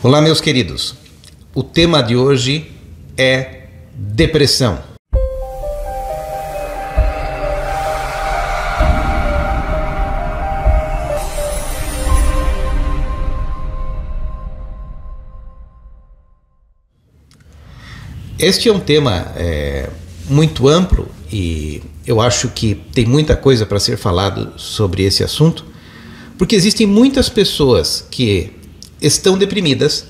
Olá, meus queridos. O tema de hoje é depressão. Este é um tema muito amplo e eu acho que tem muita coisa para ser falado sobre esse assunto, porque existem muitas pessoas que estão deprimidas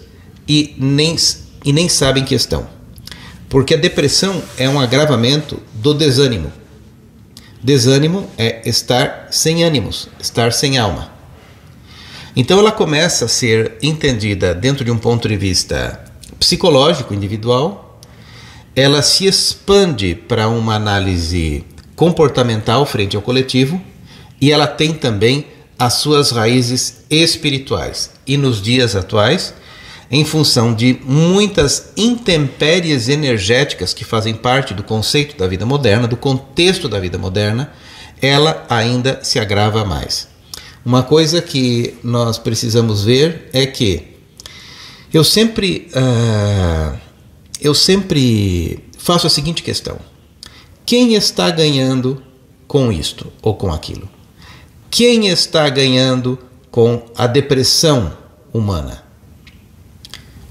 e nem sabem que estão. Porque a depressão é um agravamento do desânimo. Desânimo é estar sem ânimos, estar sem alma. Então ela começa a ser entendida dentro de um ponto de vista psicológico, individual. Ela se expande para uma análise comportamental frente ao coletivo e ela tem também as suas raízes espirituais. E nos dias atuais, em função de muitas intempéries energéticas que fazem parte do conceito da vida moderna, do contexto da vida moderna, ela ainda se agrava mais. Uma coisa que nós precisamos ver é que eu sempre faço a seguinte questão: quem está ganhando com isto ou com aquilo? Quem está ganhando com a depressão humana?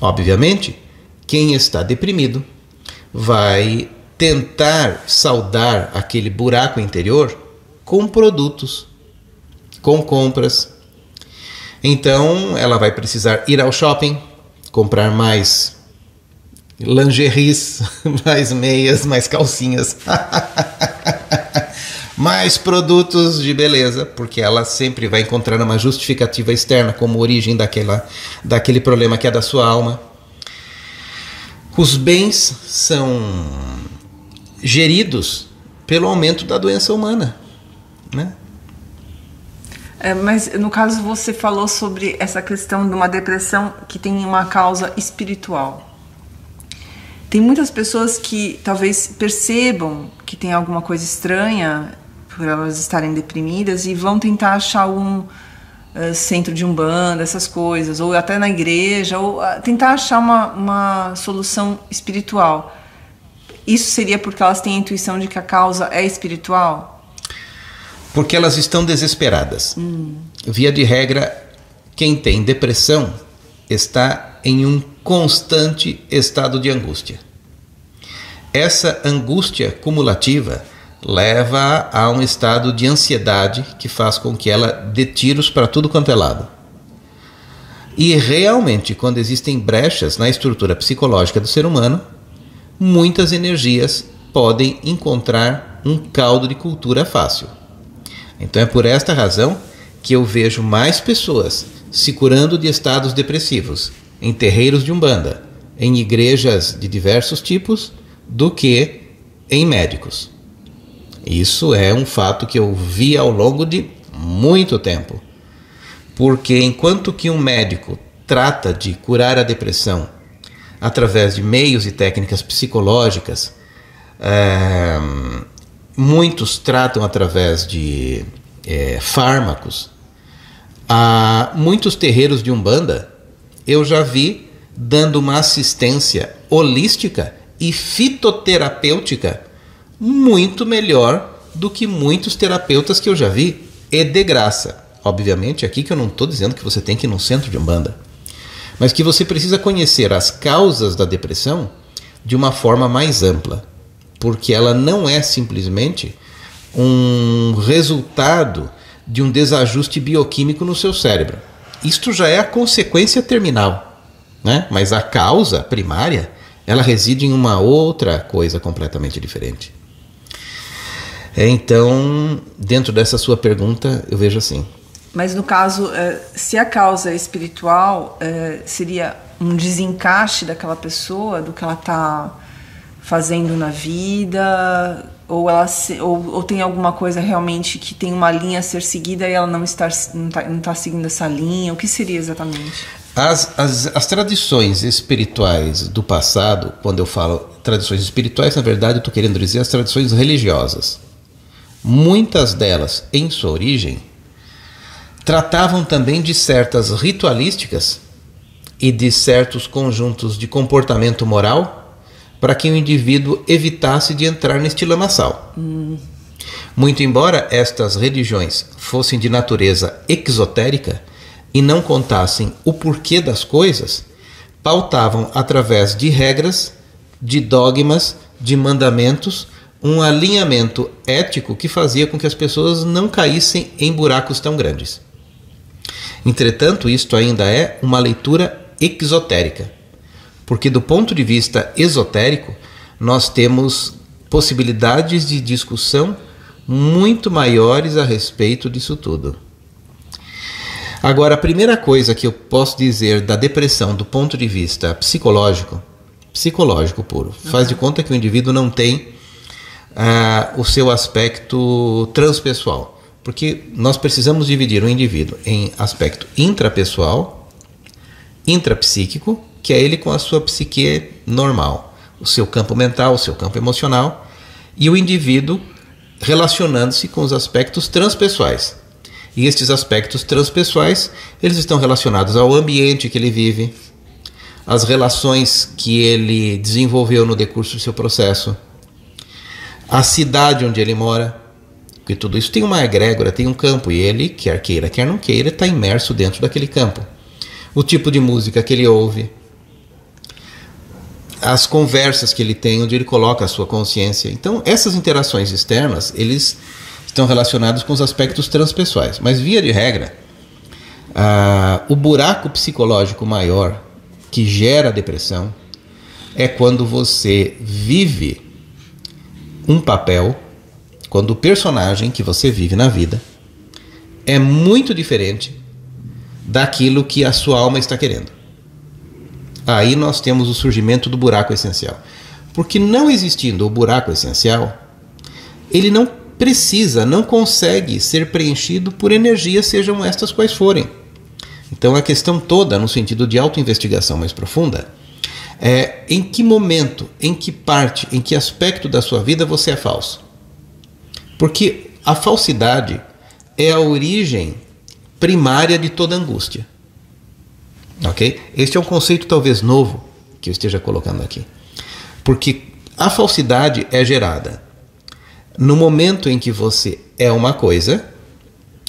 Obviamente, quem está deprimido vai tentar saldar aquele buraco interior com produtos, com compras. Então, ela vai precisar ir ao shopping, comprar mais lingeries, mais meias, mais calcinhas, mais produtos de beleza, porque ela sempre vai encontrar uma justificativa externa como origem daquele problema que é da sua alma. Os bens são geridos pelo aumento da doença humana, né? Mas no caso você falou sobre essa questão de uma depressão que tem uma causa espiritual. Tem muitas pessoas que talvez percebam que tem alguma coisa estranha por elas estarem deprimidas e vão tentar achar um centro de umbanda, essas coisas, ou até na igreja, ou tentar achar uma solução espiritual. Isso seria porque elas têm a intuição de que a causa é espiritual? Porque elas estão desesperadas. Via de regra, quem tem depressão está em um constante estado de angústia. Essa angústia cumulativa leva a um estado de ansiedade que faz com que ela dê tiros para tudo quanto é lado. E realmente, quando existem brechas na estrutura psicológica do ser humano, muitas energias podem encontrar um caldo de cultura fácil. Então é por esta razão que eu vejo mais pessoas se curando de estados depressivos em terreiros de umbanda, em igrejas de diversos tipos, do que em médicos. Isso é um fato que eu vi ao longo de muito tempo. Porque enquanto que um médico trata de curar a depressão através de meios e técnicas psicológicas, muitos tratam através de fármacos. Há muitos terreiros de umbanda eu já vi dando uma assistência holística e fitoterapêutica muito melhor do que muitos terapeutas que eu já vi, e de graça. Obviamente, aqui que eu não estou dizendo que você tem que ir num centro de umbanda, mas que você precisa conhecer as causas da depressão de uma forma mais ampla, porque ela não é simplesmente um resultado de um desajuste bioquímico no seu cérebro. Isto já é a consequência terminal, né? Mas a causa primária, ela reside em uma outra coisa completamente diferente. Então, dentro dessa sua pergunta, eu vejo assim. Mas no caso, se a causa é espiritual, seria um desencaixe daquela pessoa, do que ela está fazendo na vida, ou tem alguma coisa realmente que tem uma linha a ser seguida e ela não está seguindo essa linha? O que seria exatamente? As tradições espirituais do passado, quando eu falo tradições espirituais, na verdade eu estou querendo dizer as tradições religiosas. Muitas delas, em sua origem, tratavam também de certas ritualísticas e de certos conjuntos de comportamento moral para que o indivíduo evitasse de entrar neste lamaçal. Muito embora estas religiões fossem de natureza exotérica e não contassem o porquê das coisas, pautavam através de regras, de dogmas, de mandamentos, um alinhamento ético que fazia com que as pessoas não caíssem em buracos tão grandes. Entretanto, isto ainda é uma leitura exotérica, porque do ponto de vista esotérico, nós temos possibilidades de discussão muito maiores a respeito disso tudo. Agora, a primeira coisa que eu posso dizer da depressão do ponto de vista psicológico puro, faz de conta que o indivíduo não tem o seu aspecto transpessoal, porque nós precisamos dividir o indivíduo em aspecto intrapessoal, intrapsíquico, que é ele com a sua psique normal, o seu campo mental, o seu campo emocional, e o indivíduo relacionando-se com os aspectos transpessoais. E estes aspectos transpessoais, eles estão relacionados ao ambiente que ele vive, às relações que ele desenvolveu no decurso do seu processo, à cidade onde ele mora, porque tudo isso tem uma egrégora, tem um campo, e ele, quer queira, quer não queira, está imerso dentro daquele campo. O tipo de música que ele ouve, as conversas que ele tem, onde ele coloca a sua consciência. Então, essas interações externas, eles estão relacionados com os aspectos transpessoais. Mas, via de regra, o buraco psicológico maior que gera a depressão é quando você vive um papel, quando o personagem que você vive na vida é muito diferente daquilo que a sua alma está querendo. Aí nós temos o surgimento do buraco essencial. Porque não existindo o buraco essencial, ele não precisa, não consegue ser preenchido por energias, sejam estas quais forem. Então a questão toda, no sentido de autoinvestigação mais profunda, é em que momento, em que parte, em que aspecto da sua vida você é falso. Porque a falsidade é a origem primária de toda angústia. Ok? Este é um conceito talvez novo que eu esteja colocando aqui. Porque a falsidade é gerada no momento em que você é uma coisa,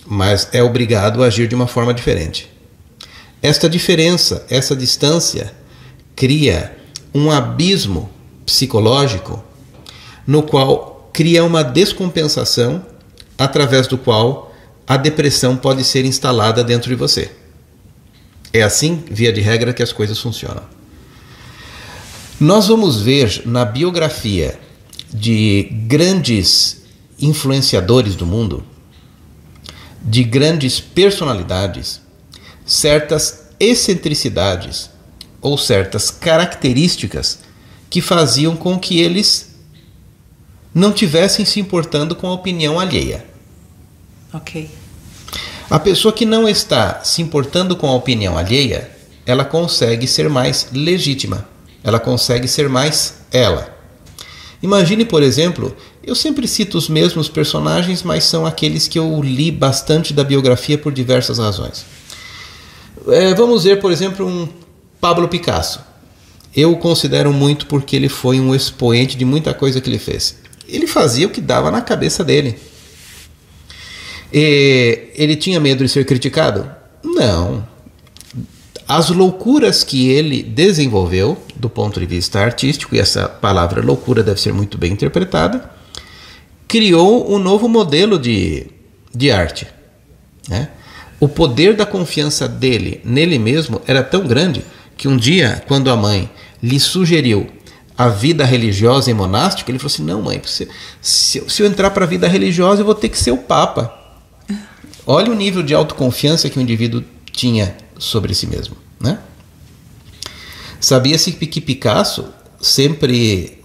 mas é obrigado a agir de uma forma diferente. Esta diferença, essa distância, cria um abismo psicológico no qual cria uma descompensação através do qual a depressão pode ser instalada dentro de você. É assim, via de regra, que as coisas funcionam. Nós vamos ver na biografia de grandes influenciadores do mundo, de grandes personalidades, certas excentricidades ou certas características que faziam com que eles não tivessem se importando com a opinião alheia. Ok. A pessoa que não está se importando com a opinião alheia, ela consegue ser mais legítima, ela consegue ser mais ela. Imagine, por exemplo, eu sempre cito os mesmos personagens, mas são aqueles que eu li bastante da biografia por diversas razões. Vamos ver, por exemplo, um Pablo Picasso. Eu o considero muito porque ele foi um expoente de muita coisa que ele fez. Ele fazia o que dava na cabeça dele. Ele tinha medo de ser criticado? Não. As loucuras que ele desenvolveu, do ponto de vista artístico, e essa palavra loucura deve ser muito bem interpretada, criou um novo modelo de arte, né? O poder da confiança dele nele mesmo era tão grande que um dia, quando a mãe lhe sugeriu a vida religiosa e monástica, ele falou assim: não, mãe, se eu entrar para a vida religiosa eu vou ter que ser o Papa. Olha o nível de autoconfiança que o indivíduo tinha sobre si mesmo, né? Sabia-se que Picasso sempre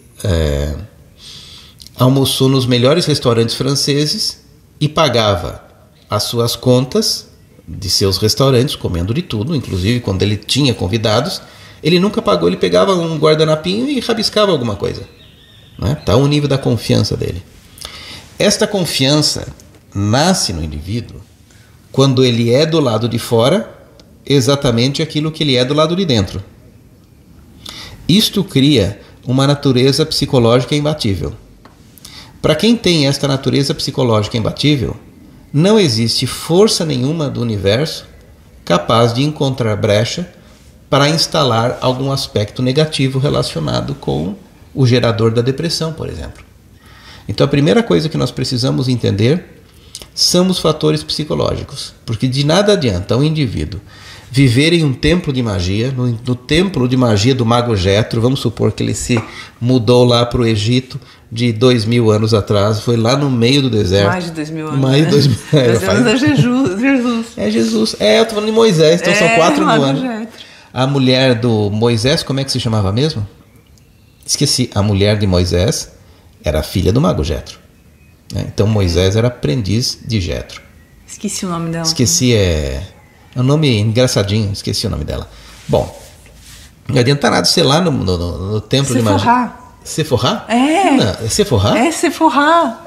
almoçou nos melhores restaurantes franceses e pagava as suas contas de seus restaurantes, comendo de tudo, inclusive quando ele tinha convidados, ele nunca pagou, ele pegava um guardanapinho e rabiscava alguma coisa, né? Tá o nível da confiança dele. Esta confiança nasce no indivíduo quando ele é do lado de fora exatamente aquilo que ele é do lado de dentro. Isto cria uma natureza psicológica imbatível. Para quem tem esta natureza psicológica imbatível, não existe força nenhuma do universo capaz de encontrar brecha para instalar algum aspecto negativo relacionado com o gerador da depressão, por exemplo. Então a primeira coisa que nós precisamos entender são os fatores psicológicos, porque de nada adianta um indivíduo viver em um templo de magia, no templo de magia do Mago Jetro. Vamos supor que ele se mudou lá para o Egito de 2000 anos atrás, foi lá no meio do deserto. Mais de 2000 anos. Mais de 2000 anos. 2000 anos é Jesus. É Jesus. É, eu tô falando de Moisés, então são 4 mil anos. Jetro. A mulher do Moisés, como é que se chamava mesmo? Esqueci. A mulher de Moisés era filha do Mago Jetro. Então Moisés era aprendiz de Jetro. Esqueci o nome dela. Esqueci, é um nome engraçadinho, esqueci o nome dela. Bom, não adianta nada ser lá no templo de magia. Sephorá? É. Não, é Sephorá? É Sephorá.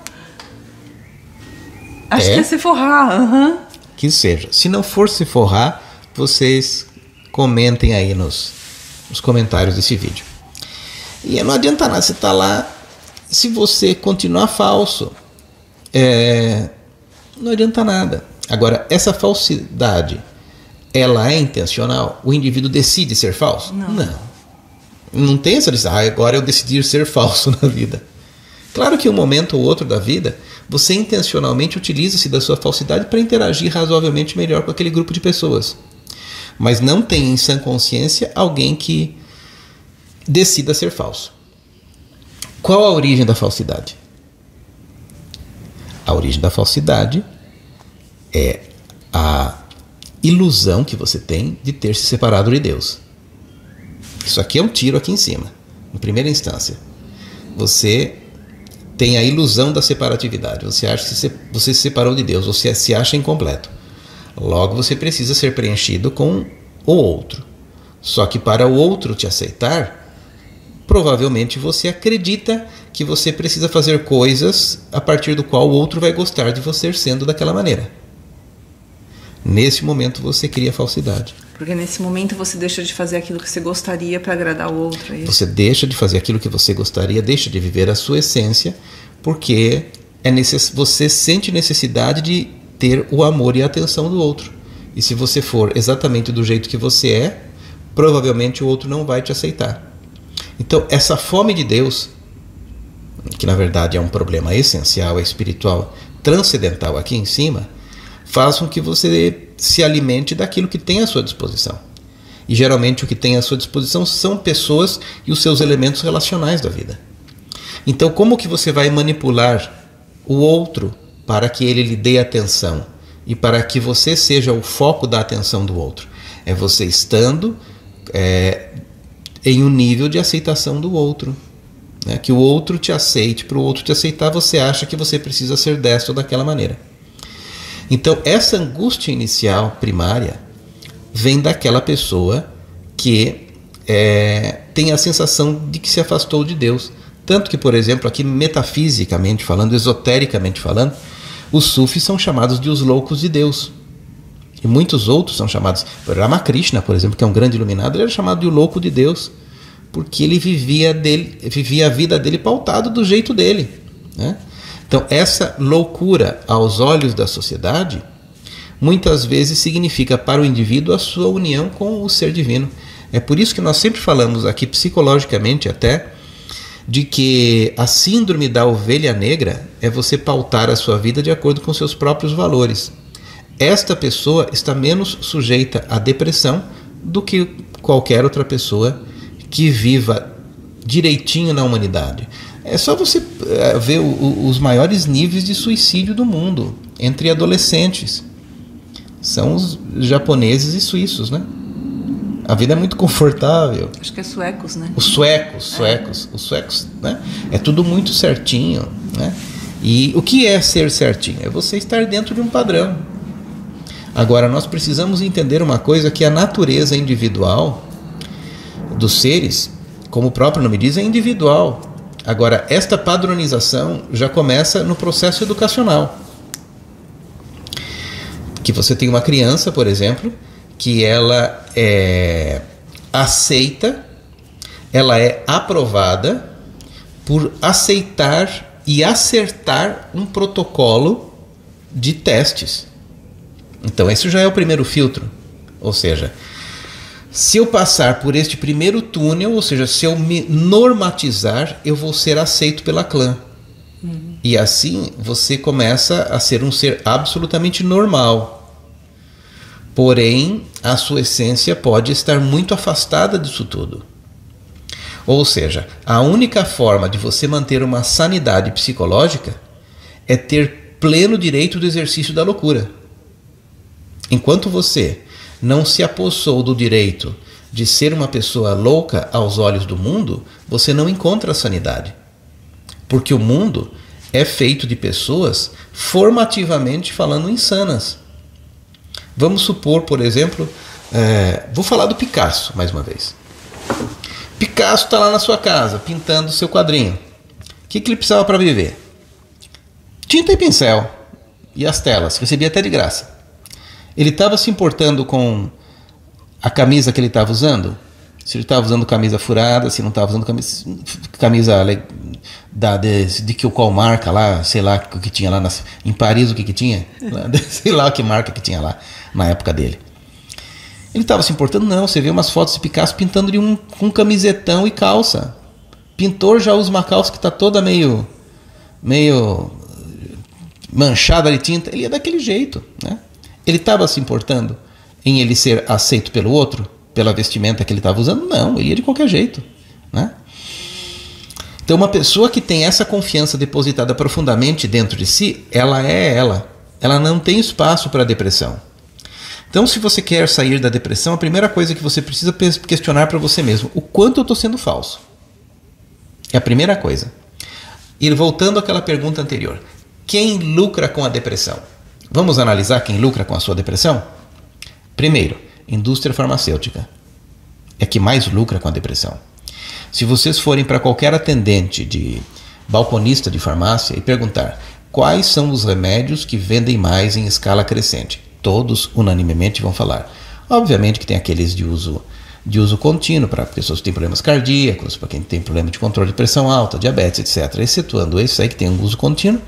Acho que é Sephorá. Uhum. Que seja. Se não for Sephorá, vocês comentem aí nos comentários desse vídeo. E não adianta nada você estar lá se você continuar falso. Não adianta nada. Agora, essa falsidade, ela é intencional? O indivíduo decide ser falso? Não tem essa decisão. Agora eu decidi ser falso na vida. Claro que um momento ou outro da vida, você intencionalmente utiliza-se da sua falsidade para interagir razoavelmente melhor com aquele grupo de pessoas. Mas não tem em sã consciência alguém que decida ser falso. Qual a origem da falsidade? A origem da falsidade é a ilusão que você tem de ter se separado de Deus. Isso aqui é um tiro aqui em cima. Em primeira instância, você tem a ilusão da separatividade. Você acha que você se separou de Deus, você se acha incompleto. Logo, você precisa ser preenchido com o outro. Só que para o outro te aceitar, provavelmente você acredita que você precisa fazer coisas a partir do qual o outro vai gostar de você sendo daquela maneira. Nesse momento você cria falsidade. Porque nesse momento você deixa de fazer aquilo que você gostaria para agradar o outro. É isso? Você deixa de fazer aquilo que você gostaria, deixa de viver a sua essência, porque você sente necessidade de ter o amor e a atenção do outro. E se você for exatamente do jeito que você é, provavelmente o outro não vai te aceitar. Então, essa fome de Deus, que na verdade é um problema essencial, é espiritual, transcendental aqui em cima, faz com que você se alimente daquilo que tem à sua disposição. E geralmente o que tem à sua disposição são pessoas e os seus elementos relacionais da vida. Então, como que você vai manipular o outro para que ele lhe dê atenção e para que você seja o foco da atenção do outro? É você estando em um nível de aceitação do outro. Né? Que o outro te aceite. Para o outro te aceitar, você acha que você precisa ser desta ou daquela maneira. Então, essa angústia inicial, primária, vem daquela pessoa que tem a sensação de que se afastou de Deus. Tanto que, por exemplo, aqui metafisicamente falando, esotericamente falando, os sufis são chamados de os loucos de Deus. E muitos outros são chamados... Ramakrishna, por exemplo, que é um grande iluminado, ele era chamado de o louco de Deus, porque ele vivia a vida dele pautado do jeito dele. Né? Então, essa loucura aos olhos da sociedade, muitas vezes significa para o indivíduo a sua união com o ser divino. É por isso que nós sempre falamos aqui, psicologicamente até, de que a síndrome da ovelha negra é você pautar a sua vida de acordo com seus próprios valores. Esta pessoa está menos sujeita à depressão do que qualquer outra pessoa que viva direitinho na humanidade. É só você ver os maiores níveis de suicídio do mundo entre adolescentes. São os japoneses e suíços, né? A vida é muito confortável. Acho que é suecos, né? Os suecos, né? É tudo muito certinho, né? E o que é ser certinho? É você estar dentro de um padrão. Agora, nós precisamos entender uma coisa, que a natureza individual dos seres, como o próprio nome diz, é individual. Agora, esta padronização já começa no processo educacional. Que você tem uma criança, por exemplo, que ela é aceita, ela é aprovada por aceitar e acertar um protocolo de testes. Então esse já é o primeiro filtro. Ou seja, se eu passar por este primeiro túnel, ou seja, se eu me normatizar, eu vou ser aceito pela clã. E assim você começa a ser um ser absolutamente normal. Porém, a sua essência pode estar muito afastada disso tudo. Ou seja, a única forma de você manter uma sanidade psicológica é ter pleno direito do exercício da loucura. Enquanto você não se apossou do direito de ser uma pessoa louca aos olhos do mundo, você não encontra a sanidade. Porque o mundo é feito de pessoas formativamente falando insanas. Vamos supor, por exemplo, vou falar do Picasso mais uma vez. Picasso está lá na sua casa, pintando o seu quadrinho. O que ele precisava para viver? Tinta e pincel. E as telas, recebia até de graça. Ele estava se importando com a camisa que ele estava usando? Se ele estava usando camisa furada, se não estava usando camisa de qual marca lá, sei lá o que tinha lá em Paris, o que tinha, sei lá que marca que tinha lá na época dele. Ele estava se importando? Não, você vê umas fotos de Picasso pintando com camisetão e calça. Pintor já usa uma calça que está toda meio manchada de tinta. Ele é daquele jeito, né? Ele estava se importando em ele ser aceito pelo outro, pela vestimenta que ele estava usando? Não, ele ia de qualquer jeito, né? Então uma pessoa que tem essa confiança depositada profundamente dentro de si, ela é ela. Ela não tem espaço para depressão. Então, se você quer sair da depressão, a primeira coisa que você precisa questionar para você mesmo: o quanto eu estou sendo falso? É a primeira coisa. E voltando àquela pergunta anterior: quem lucra com a depressão? Vamos analisar quem lucra com a sua depressão? Primeiro, indústria farmacêutica. É que mais lucra com a depressão. Se vocês forem para qualquer atendente de balconista de farmácia e perguntar quais são os remédios que vendem mais em escala crescente, todos unanimemente vão falar. Obviamente que tem aqueles de uso contínuo para pessoas que têm problemas cardíacos, para quem tem problema de controle de pressão alta, diabetes, etc. Excetuando esses aí que tem um uso contínuo,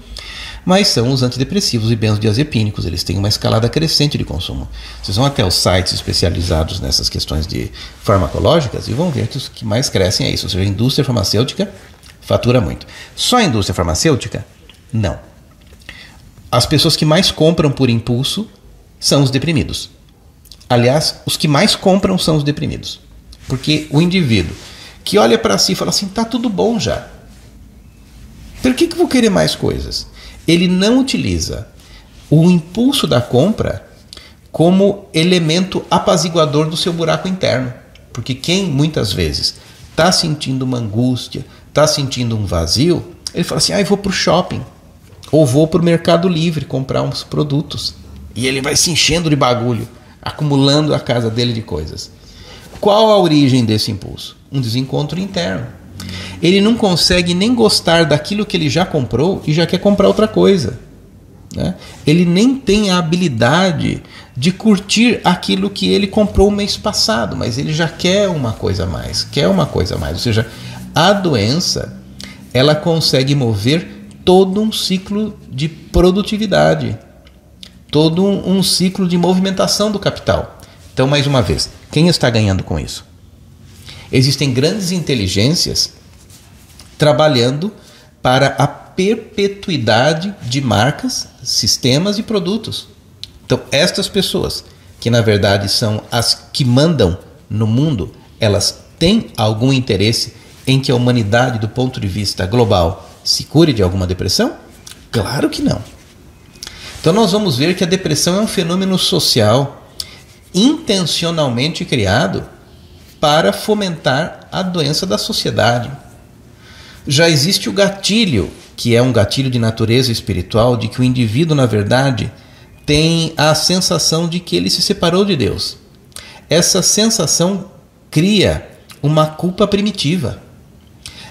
mas são os antidepressivos e benzodiazepínicos. Eles têm uma escalada crescente de consumo. Vocês vão até os sites especializados nessas questões de farmacológicas e vão ver que os que mais crescem é isso. Ou seja, a indústria farmacêutica fatura muito. Só a indústria farmacêutica? Não. As pessoas que mais compram por impulso são os deprimidos. Aliás, os que mais compram são os deprimidos. Porque o indivíduo que olha para si e fala assim: tá tudo bom já. Por que eu vou querer mais coisas? Ele não utiliza o impulso da compra como elemento apaziguador do seu buraco interno. Porque quem muitas vezes está sentindo uma angústia, está sentindo um vazio, ele fala assim: eu vou para o shopping. Ou vou para o Mercado Livre comprar uns produtos. E ele vai se enchendo de bagulho, acumulando a casa dele de coisas. Qual a origem desse impulso? Um desencontro interno. Ele não consegue nem gostar daquilo que ele já comprou e já quer comprar outra coisa, né? Ele nem tem a habilidade de curtir aquilo que ele comprou o mês passado, mas ele já quer uma coisa a mais, Ou seja, a doença, ela consegue mover todo um ciclo de produtividade, todo um ciclo de movimentação do capital. Então, mais uma vez, quem está ganhando com isso? Existem grandes inteligências trabalhando para a perpetuidade de marcas, sistemas e produtos. Então, estas pessoas, que na verdade são as que mandam no mundo, elas têm algum interesse em que a humanidade, do ponto de vista global, se cure de alguma depressão? Claro que não. Então nós vamos ver que a depressão é um fenômeno social intencionalmente criado para fomentar a doença da sociedade. Já existe o gatilho, que é um gatilho de natureza espiritual, de que o indivíduo, na verdade, tem a sensação de que ele se separou de Deus. Essa sensação cria uma culpa primitiva.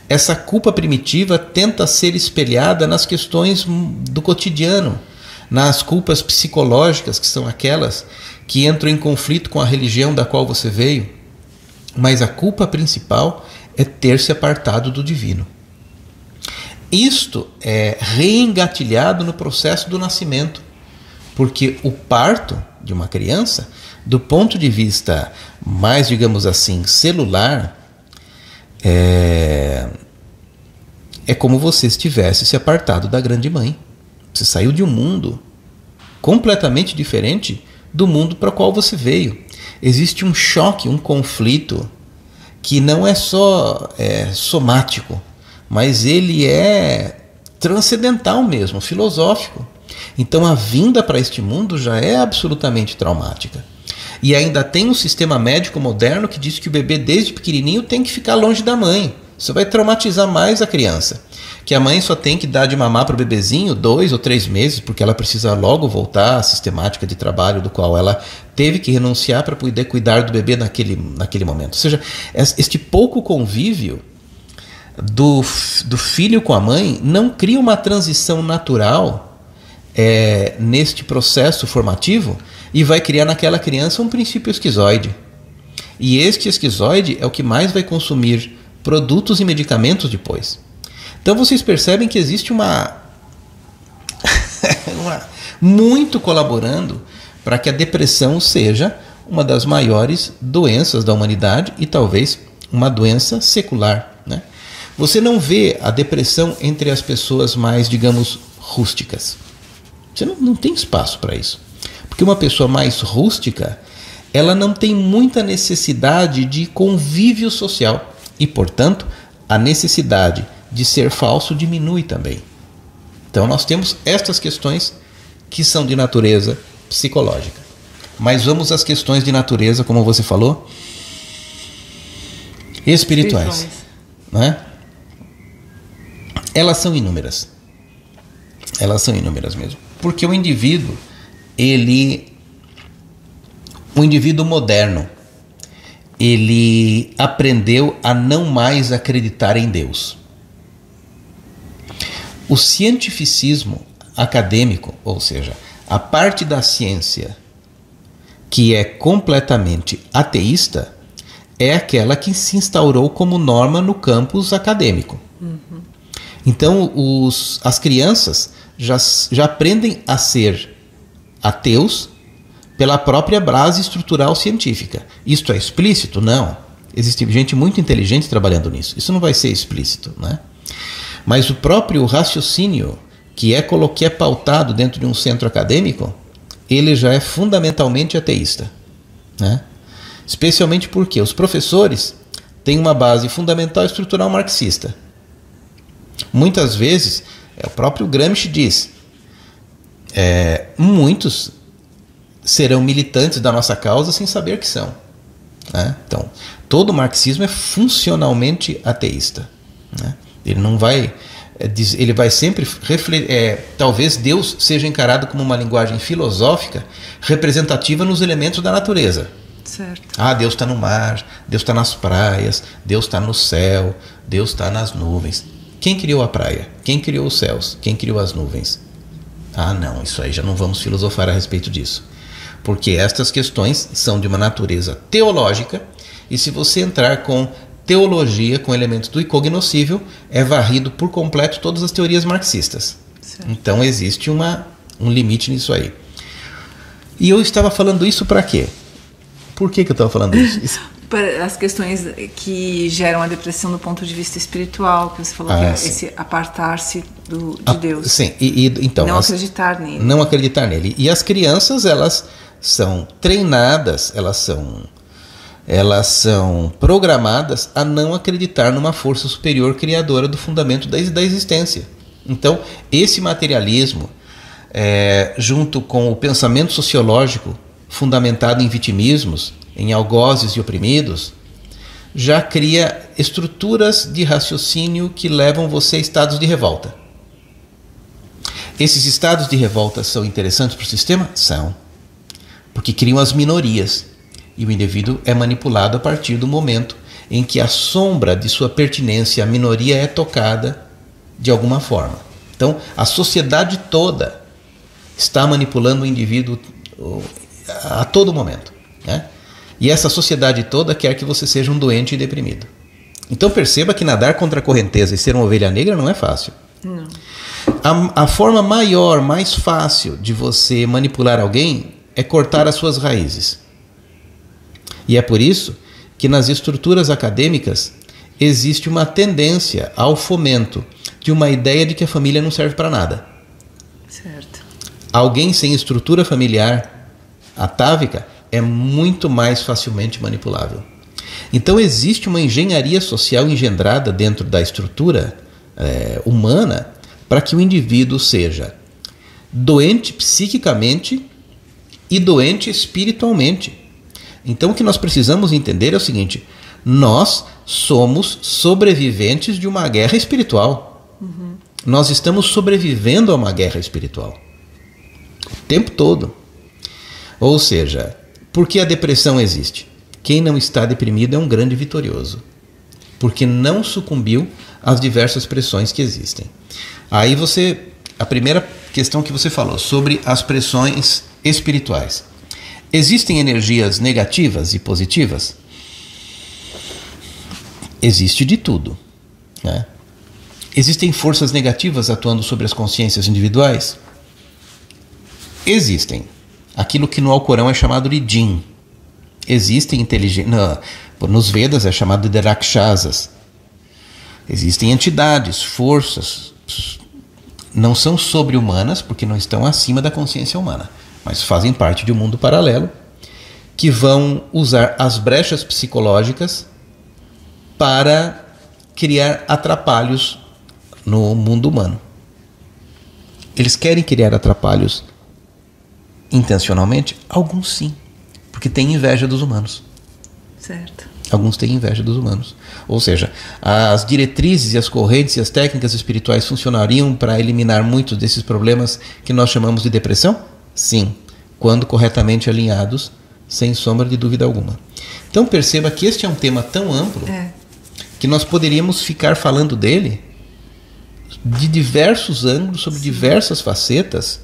Essa culpa primitiva tenta ser espelhada nas questões do cotidiano, nas culpas psicológicas, que são aquelas que entram em conflito com a religião da qual você veio, mas a culpa principal é ter se apartado do divino. Isto é reengatilhado no processo do nascimento, porque o parto de uma criança, do ponto de vista mais, digamos assim, celular, é como você estivesse se apartado da grande mãe. Você saiu de um mundo completamente diferente do mundo para o qual você veio. Existe um choque, um conflito que não é só somático, mas ele é transcendental mesmo, filosófico. Então a vinda para este mundo já é absolutamente traumática. E ainda tem um sistema médico moderno que diz que o bebê desde pequenininho tem que ficar longe da mãe. Isso vai traumatizar mais a criança. Que a mãe só tem que dar de mamar para o bebezinho 2 ou 3 meses, porque ela precisa logo voltar à sistemática de trabalho do qual ela teve que renunciar para poder cuidar do bebê naquele momento. Ou seja, este pouco convívio do filho com a mãe não cria uma transição natural neste processo formativo e vai criar naquela criança um princípio esquizoide. E este esquizoide é o que mais vai consumir produtos e medicamentos depois. Então vocês percebem que existe muito colaborando para que a depressão seja uma das maiores doenças da humanidade e talvez uma doença secular, né? Você não vê a depressão entre as pessoas mais, digamos, rústicas. Você não tem espaço para isso. Porque uma pessoa mais rústica, ela não tem muita necessidade de convívio social. E, portanto, a necessidade de ser falso diminui também. Então, nós temos estas questões que são de natureza psicológica. Mas vamos às questões de natureza, como você falou, espirituais. Não é? Elas são inúmeras. Elas são inúmeras mesmo. Porque o indivíduo moderno, ele aprendeu a não mais acreditar em Deus. O cientificismo acadêmico, ou seja, a parte da ciência que é completamente ateísta, é aquela que se instaurou como norma no campus acadêmico. Uhum. Então, as crianças já aprendem a ser ateus pela própria base estrutural científica. Isto é explícito? Não. Existe gente muito inteligente trabalhando nisso. Isso não vai ser explícito, né? Mas o próprio raciocínio que é pautado dentro de um centro acadêmico, ele já é fundamentalmente ateísta, né? Especialmente porque os professores têm uma base fundamental estrutural marxista. Muitas vezes, o próprio Gramsci diz, muitos serão militantes da nossa causa sem saber que são, né? Então, todo o marxismo é funcionalmente ateísta, né? Ele não vai... ele vai sempre talvez Deus seja encarado como uma linguagem filosófica representativa nos elementos da natureza. Certo. Deus está no mar, Deus está nas praias, Deus está no céu, Deus está nas nuvens. Quem criou a praia? Quem criou os céus? Quem criou as nuvens? Não, isso aí já não vamos filosofar a respeito disso, porque estas questões são de uma natureza teológica, e se você entrar com teologia, com elementos do incognoscível, é varrido por completo todas as teorias marxistas. Certo. Então existe um limite nisso aí. E eu estava falando isso para quê? Por que eu estava falando isso? As questões que geram a depressão do ponto de vista espiritual, que você falou, que é esse apartar-se de Deus. Sim, então... Não acreditar nele. Não acreditar nele. E as crianças, elas são treinadas, elas são programadas a não acreditar numa força superior criadora do fundamento da existência. Então, esse materialismo, junto com o pensamento sociológico fundamentado em vitimismos, em algozes e oprimidos, já cria estruturas de raciocínio que levam você a estados de revolta. Esses estados de revolta são interessantes para o sistema? São. Porque criam as minorias. E o indivíduo é manipulado a partir do momento em que a sombra de sua pertinência à minoria é tocada de alguma forma. Então, a sociedade toda está manipulando o indivíduo a todo momento, né? E essa sociedade toda quer que você seja um doente e deprimido. Então perceba que nadar contra a correnteza e ser uma ovelha negra não é fácil. Não. A forma maior, mais fácil de você manipular alguém é cortar as suas raízes. E é por isso que nas estruturas acadêmicas existe uma tendência ao fomento de uma ideia de que a família não serve para nada. Certo. Alguém sem estrutura familiar atávica é muito mais facilmente manipulável. Então existe uma engenharia social engendrada dentro da estrutura humana para que o indivíduo seja doente psiquicamente e doente espiritualmente. Então o que nós precisamos entender é o seguinte: nós somos sobreviventes de uma guerra espiritual. Uhum. Nós estamos sobrevivendo a uma guerra espiritual o tempo todo. Ou seja, por que a depressão existe? Quem não está deprimido é um grande vitorioso, porque não sucumbiu às diversas pressões que existem. Aí a primeira questão que você falou sobre as pressões espirituais. Existem energias negativas e positivas? Existe de tudo, né? Existem forças negativas atuando sobre as consciências individuais? Existem. Aquilo que no Alcorão é chamado de Jinn. Existem inteligências. Nos Vedas é chamado de Rakshasas. Existem entidades, forças. Não são sobre-humanas, porque não estão acima da consciência humana, mas fazem parte de um mundo paralelo, que vão usar as brechas psicológicas para criar atrapalhos no mundo humano. Eles querem criar atrapalhos intencionalmente? Alguns sim, porque têm inveja dos humanos. Certo. Alguns têm inveja dos humanos. Ou seja, as diretrizes e as correntes e as técnicas espirituais funcionariam para eliminar muitos desses problemas que nós chamamos de depressão? Sim, quando corretamente alinhados, sem sombra de dúvida alguma. Então perceba que este é um tema tão amplo que nós poderíamos ficar falando dele de diversos ângulos, sobre diversas facetas,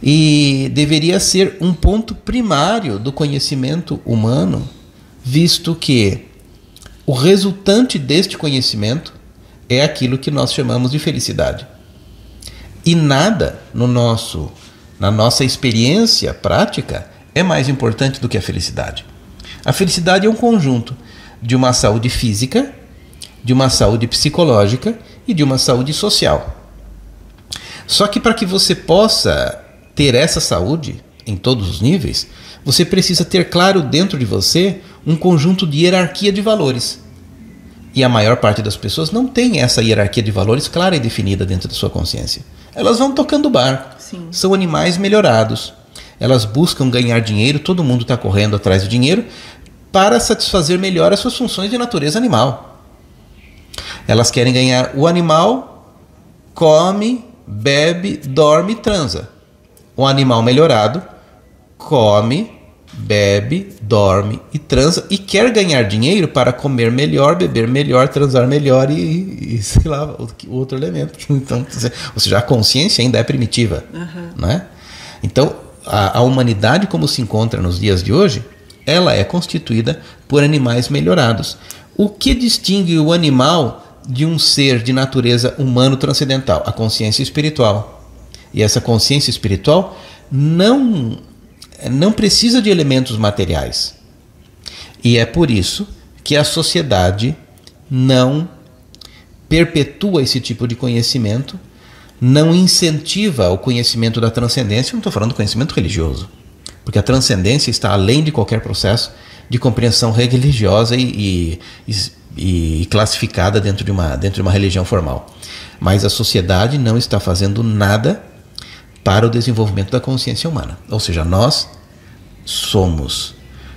e deveria ser um ponto primário do conhecimento humano, visto que o resultante deste conhecimento é aquilo que nós chamamos de felicidade. E nada na nossa experiência prática é mais importante do que a felicidade. A felicidade é um conjunto de uma saúde física, de uma saúde psicológica e de uma saúde social. Só que para que você possa ter essa saúde em todos os níveis, você precisa ter claro dentro de você um conjunto de hierarquia de valores. E a maior parte das pessoas não tem essa hierarquia de valores clara e definida dentro da sua consciência. Elas vão tocando o barco. Sim. São animais melhorados. Elas buscam ganhar dinheiro, todo mundo está correndo atrás do dinheiro para satisfazer melhor as suas funções de natureza animal. Elas querem ganhar. O animal come, bebe, dorme e transa. O animal melhorado come, bebe, dorme e transa e quer ganhar dinheiro para comer melhor, beber melhor, transar melhor e sei lá, o outro elemento. Então, ou seja, a consciência ainda é primitiva. Né? Então, a humanidade como se encontra nos dias de hoje, ela é constituída por animais melhorados. O que distingue o animal de um ser de natureza humano transcendental? A consciência espiritual. E essa consciência espiritual não precisa de elementos materiais. E é por isso que a sociedade não perpetua esse tipo de conhecimento, não incentiva o conhecimento da transcendência. Eu não estou falando do conhecimento religioso, porque a transcendência está além de qualquer processo de compreensão religiosa e classificada dentro de uma religião formal. Mas a sociedade não está fazendo nada para o desenvolvimento da consciência humana. Ou seja, nós somos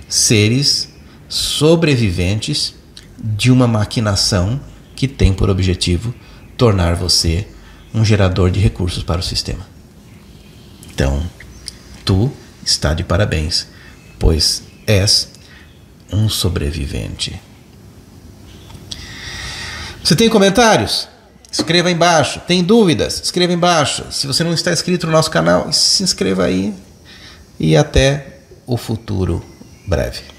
seres sobreviventes de uma maquinação que tem por objetivo tornar você um gerador de recursos para o sistema. Então, tu está de parabéns, pois és um sobrevivente. Você tem comentários? Escreva aí embaixo. Tem dúvidas? Escreva embaixo. Se você não está inscrito no nosso canal, se inscreva aí. E até o futuro breve.